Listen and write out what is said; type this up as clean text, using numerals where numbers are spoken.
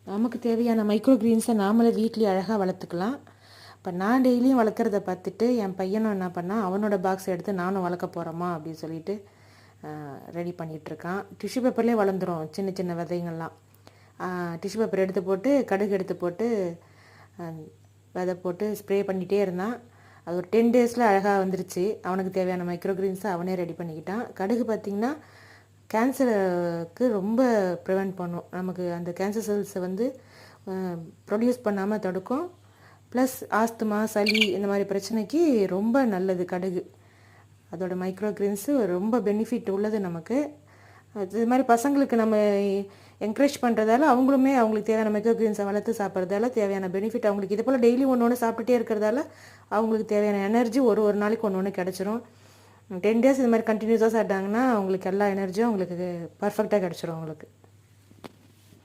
நமக்கு தேவையான மைக்ரோ கிரீன்ஸை நாமளே வீட்லேயே அழகாக வளர்த்துக்கலாம். இப்போ நான் டெய்லியும் வளர்க்குறத பார்த்துட்டு என் பையனும் என்ன பண்ணால் அவனோட பாக்ஸ் எடுத்து நானும் வளர்க்க போகிறோமா அப்படின்னு சொல்லிட்டு ரெடி பண்ணிகிட்ருக்கான். டிஷ்யூ பேப்பர்லேயே வளர்ந்துடும் சின்ன சின்ன விதைங்கள்லாம். டிஷ்யூ பேப்பர் எடுத்து போட்டு கடுகு எடுத்து போட்டு விதை போட்டு ஸ்ப்ரே பண்ணிகிட்டே இருந்தான். அது ஒரு 10 டேஸில் அழகாக வந்துருச்சு. அவனுக்கு தேவையான மைக்ரோ கிரீன்ஸை அவனே ரெடி பண்ணிக்கிட்டான். கடுகு பார்த்திங்கன்னா கேன்சருக்கு ரொம்ப ப்ரிவெண்ட் பண்ணும். நமக்கு அந்த கேன்சர் செல்ஸை வந்து ப்ரொடியூஸ் பண்ணாமல் தடுக்கும். ப்ளஸ் ஆஸ்துமா, சளி இந்த மாதிரி பிரச்சனைக்கு ரொம்ப நல்லது கடுகு. அதோட மைக்ரோ கிரீன்ஸு ரொம்ப பெனிஃபிட் உள்ளது நமக்கு. இது மாதிரி பசங்களுக்கு நம்ம என்கரேஜ் பண்ணுறதால அவங்களுக்கு தேவையான மைக்ரோ கிரீன்ஸை வளர்த்து சாப்பிட்றதால தேவையான பெனிஃபிட் அவங்களுக்கு இது போல் டெய்லி ஒன்று சாப்பிட்டுட்டே இருக்கிறதால அவங்களுக்கு தேவையான எனர்ஜி ஒரு நாளைக்கு ஒன்று கிடச்சிரும். 10 டேஸ் இது மாதிரி கண்டினியூஸாக சாப்பிட்டாங்கன்னா அவங்களுக்கு எல்லா எனர்ஜியும் அவங்களுக்கு பர்ஃபெக்டாக கிடச்சிரும் அவங்களுக்கு.